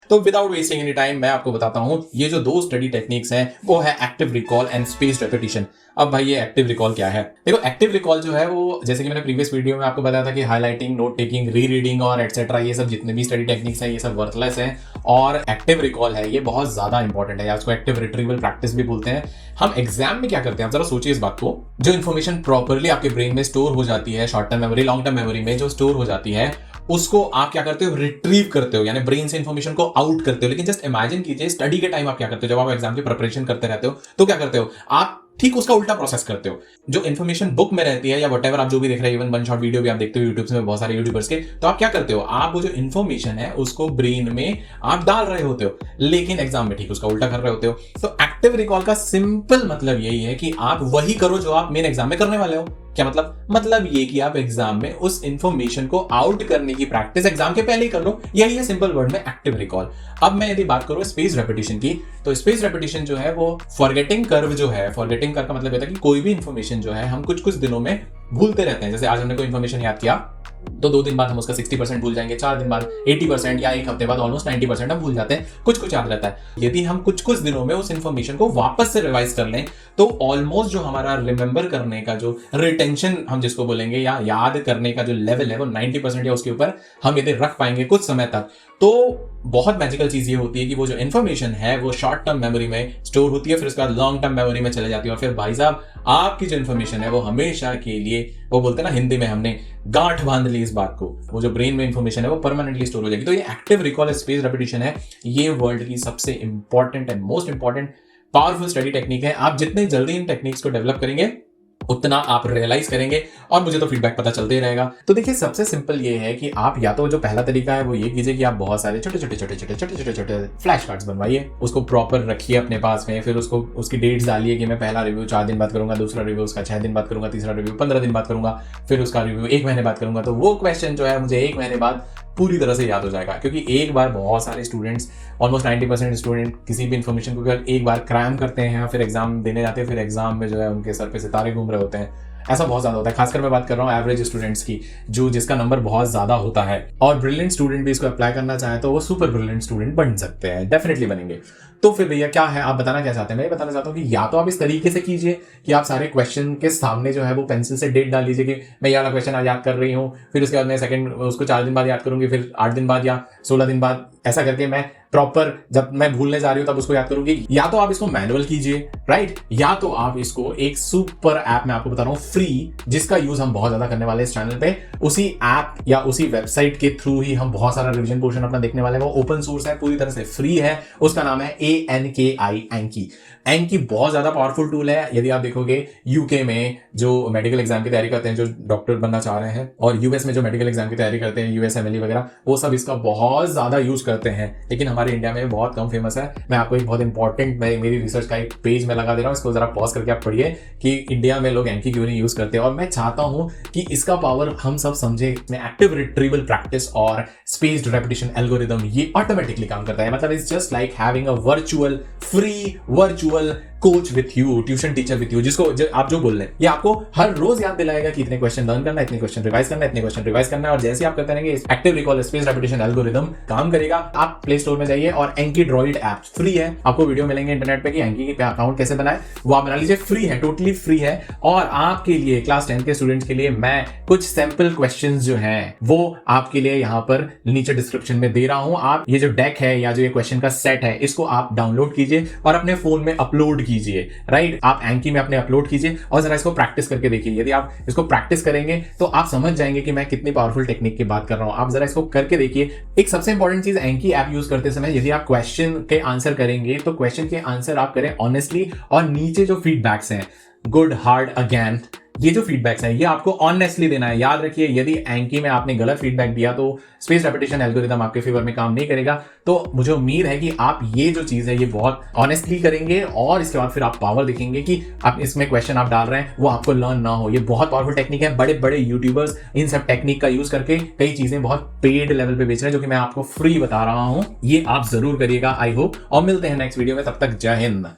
तो without wasting any time मैं आपको बताता हूं, ये जो दो स्टडी टेक्निक्स हैं वो है active recall and spaced repetition. अब भाई ये एक्टिव रिकॉल क्या है? देखो, एक्टिव रिकॉल जो है वो, जैसे कि मैंने प्रीवियस वीडियो में आपको बताया था कि हाईलाइटिंग, नोट टेकिंग, री रीडिंग और एटसेट्रा, ये सब जितने भी स्टडी टेक्निक्स हैं ये सब वर्थलेस हैं। और एक्टिव रिकॉल है ये बहुत ज्यादा इंपॉर्टेंट है, या उसको एक्टिव रिट्रीवल प्रैक्टिस भी बोलते हैं। हम एग्जाम में क्या करते हैं, आप जरा सोचिए इस बात को। जो इन्फॉर्मेशन प्रॉपरली आपके ब्रेन में स्टोर हो जाती है, short term memory, long term memory में जो स्टोर हो जाती है, उसको आप क्या करते हो, रिट्रीव करते हो, यानी ब्रेन से इंफॉर्मेशन को आउट करते हो। लेकिन जस्ट इमेजिन कीजिए, स्टडी के टाइम आप क्या करते हो, जब आप एग्जाम की प्रिपरेशन करते रहते हो तो क्या करते हो, आप ठीक उसका उल्टा प्रोसेस करते हो। जो इन्फॉर्मेशन बुक में रहती है या व्हाटएवर आप जो भी देख रहे हैं, इवन वन शॉट वीडियो भी आप देखते हो यूट्यूब में बहुत सारे यूट्यूबर्स के, तो आप क्या करते हो, आप वो जो इन्फॉर्मेशन है उसको ब्रेन में आप डाल रहे होते हो, लेकिन एग्जाम में ठीक उसका उल्टा कर रहे होते हो। तो एक्टिव रिकॉल का सिंपल मतलब यही है कि आप वही करो जो आप मेन एग्जाम में करने वाले हो। क्या मतलब ये कि आप एग्जाम में उस इंफॉर्मेशन को आउट करने की प्रैक्टिस एग्जाम के पहले ही कर लो। यही है सिंपल वर्ड में एक्टिव रिकॉल। अब मैं यदि बात करूं स्पेस रेपिटेशन की, तो स्पेस रेपिटेशन जो है वो फॉरगेटिंग कर्व जो है, फॉरगेटिंग कर्व का मतलब ये था कि कोई भी इंफॉर्मेशन जो है हम कुछ कुछ दिनों में भूलते रहते हैं। जैसे आज हमने कोई इंफॉर्मेशन याद किया तो 2 दिन बाद हम उसका 60% भूल जाएंगे, 4 दिन बाद 80% या एक हफ्ते बाद ऑलमोस्ट 90% हम भूल जाते हैं, कुछ कुछ याद रहता है। यदि हम कुछ कुछ दिनों में उस इंफॉर्मेशन को वापस से रिवाइज कर लें तो ऑलमोस्ट जो हमारा रिमेंबर करने का जो रिटेंशन हम जिसको बोलेंगे, या याद करने का जो लेवल है वो 90% या उसके ऊपर हम यदि रख पाएंगे कुछ समय तक, तो बहुत मैजिकल चीज ये होती है कि वो जो इन्फॉर्मेशन है वो शॉर्ट टर्म मेमोरी में स्टोर होती है, फिर उसके बाद लॉन्ग टर्म मेमोरी में चले जाती है, और फिर भाई साहब आपकी जो इन्फॉर्मेशन है वो हमेशा के लिए, वो बोलते हैं ना हिंदी में, हमने गांठ बांध ली इस बात को, वो जो ब्रेन में इन्फॉर्मेशन है वो परमानेंटली स्टोर हो जाएगी। तो ये एक्टिव रिकॉल स्पेस रेपिटेशन है, ये वर्ल्ड की सबसे important and most important powerful study technique है। आप जितने जल्दी इन टेक्निक्स को डेवलप करेंगे उतना आप रियलाइज करेंगे, और मुझे तो फीडबैक पता चलते ही रहेगा। तो देखिए, सबसे सिंपल ये है कि आप या तो जो पहला तरीका है वो ये कीजिए कि आप बहुत सारे छोटे छोटे फ्लैश कार्ड्स बनवाइए, उसको प्रॉपर रखिए अपने पास में, फिर उसको उसकी डेट्स डालिए कि मैं पहला रिव्यू 4 दिन बाद करूंगा, दूसरा रिव्यू उसका 6 दिन बाद करूंगा, तीसरा रिव्यू 15 दिन बाद करूंगा, फिर उसका रिव्यू 1 महीने बाद करूंगा। तो वो क्वेश्चन जो है मुझे 1 महीने बाद पूरी तरह से याद हो जाएगा, क्योंकि एक बार बहुत सारे स्टूडेंट्स, ऑलमोस्ट 90% स्टूडेंट किसी भी इन्फॉर्मेशन को एक बार क्रैम करते हैं, फिर एग्जाम देने जाते हैं, फिर एग्जाम में जो है उनके सर पे सितारे घूम रहे होते हैं। ऐसा बहुत ज्यादा होता है, खासकर मैं बात कर रहा हूँ एवरेज स्टूडेंट्स की, जो जिसका नंबर बहुत ज्यादा होता है। और ब्रिलियंट स्टूडेंट भी इसको अप्लाई करना चाहे तो वो सुपर ब्रिलियंट स्टूडेंट बन सकते हैं, डेफिनेटली बनेंगे। तो फिर भैया क्या है, आप बताना क्या चाहते हैं? मैं ये बताना चाहता हूँ कि या तो आप इस तरीके से कीजिए कि आप सारे क्वेश्चन के सामने जो है वो पेंसिल से डेट डाल लीजिए कि मैं ये वाला क्वेश्चन आज याद कर रही हूँ, फिर उसके बाद मैं सेकंड उसको 4 दिन बाद याद करूंगी, फिर 8 दिन बाद या 16 दिन बाद, ऐसा करके मैं प्रॉपर जब मैं भूलने जा रही हूं तब उसको याद करूंगी। या तो आप इसको मैनुअल कीजिए, राइट, या तो आप इसको एक सुपर ऐप मैं आपको बता रहा हूं फ्री, जिसका यूज हम बहुत ज्यादा करने वाले इस चैनल पे, उसी ऐप या उसी वेबसाइट के थ्रू ही हम बहुत सारा रिवीजन पोर्शन अपना देखने वाले हैं। वो ओपन सोर्स है, पूरी तरह से फ्री है, उसका नाम है ANKI, एंकी। एंकी बहुत ज्यादा पावरफुल टूल है। यदि आप देखोगे यूके में जो मेडिकल एग्जाम की तैयारी करते हैं, जो डॉक्टर बनना चाह रहे हैं, और यूएस में जो मेडिकल एग्जाम की तैयारी करते हैं, USMLE वगैरह, वो सब इसका बहुत ज्यादा यूज करते हैं, लेकिन हमारे इंडिया में बहुत कम फेमस है। मैं आपको एक बहुत इंपॉर्टेंट, मेरी रिसर्च का एक पेज में लगा दे रहा हूँ, इसको जरा पॉज करके आप पढ़िए कि इंडिया में लोग एंकी क्यों नहीं यूज करते। और मैं चाहता हूं कि इसका पावर हम सब समझे। एक्टिव रिट्रीवल प्रैक्टिस और स्पेस्ड रेपिटेशन एल्गोरिदम ये ऑटोमेटिकली काम करता है। मतलब it's just like having a virtual coach with you, tuition teacher with you, जिसको आप जो बोल रहे हैं, ये आपको हर रोज याद दिलाएगा कि इतने क्वेश्चन लर्न करना है, इतने क्वेश्चन रिवाइज करना है, इतने क्वेश्चन रिवाइज करना है। और जैसे आप करते रहेंगे, active recall space repetition algorithm काम करेगा। आप प्ले स्टोर में जाइए और एंकी ड्रॉइड ऐप फ्री है, आपको वीडियो मिलेंगे इंटरनेट पे कि एंकी पे अकाउंट कैसे बनाए, वो आप बना लीजिए, फ्री है, टोटली फ्री है। और आपके लिए, क्लास 10 के स्टूडेंट्स के लिए, मैं कुछ सैंपल क्वेश्चंस जो हैं वो आपके लिए यहाँ पर नीचे डिस्क्रिप्शन में दे रहा हूं। आप ये जो डेक है या जो ये क्वेश्चन का सेट है, इसको आप डाउनलोड कीजिए और अपने फोन में अपलोड कीजिए, राइट। आप एंकी में अपने अपलोड कीजिए और जरा इसको प्रैक्टिस करके देखिए। यदि आप इसको प्रैक्टिस करेंगे तो आप समझ जाएंगे कि मैं कितनी पावरफुल टेक्निक की बात कर रहा हूं। आप जरा इसको करके देखिए। एक सबसे इंपॉर्टेंट चीज, एंकी ऐप यूज करते समय यदि आप क्वेश्चन के आंसर करेंगे तो क्वेश्चन के आंसर आप करें ऑनेस्टली, और नीचे जो फीडबैक्स हैं, गुड, हार्ड, अगेन, ये जो फीडबैक्स हैं ये आपको ऑनेस्टली देना है। याद रखिए, यदि एंकी में आपने गलत फीडबैक दिया तो स्पेस रेपिटेशन एल्गोरिदम आपके फेवर में काम नहीं करेगा। तो मुझे उम्मीद है कि आप ये जो चीज है ये बहुत ऑनेस्टली करेंगे, और इसके बाद फिर आप पावर देखेंगे कि आप इसमें क्वेश्चन आप डाल रहे हैं वो आपको लर्न ना हो। ये बहुत पावरफुल टेक्निक है। बड़े बड़े यूट्यूबर्स इन सब टेक्निक का यूज करके कई चीजें बहुत पेड लेवल पे बेच रहे हैं, जो कि मैं आपको फ्री बता रहा हूं। ये आप जरूर करिएगा, आई होप। और मिलते हैं नेक्स्ट वीडियो में, तब तक जय हिंद।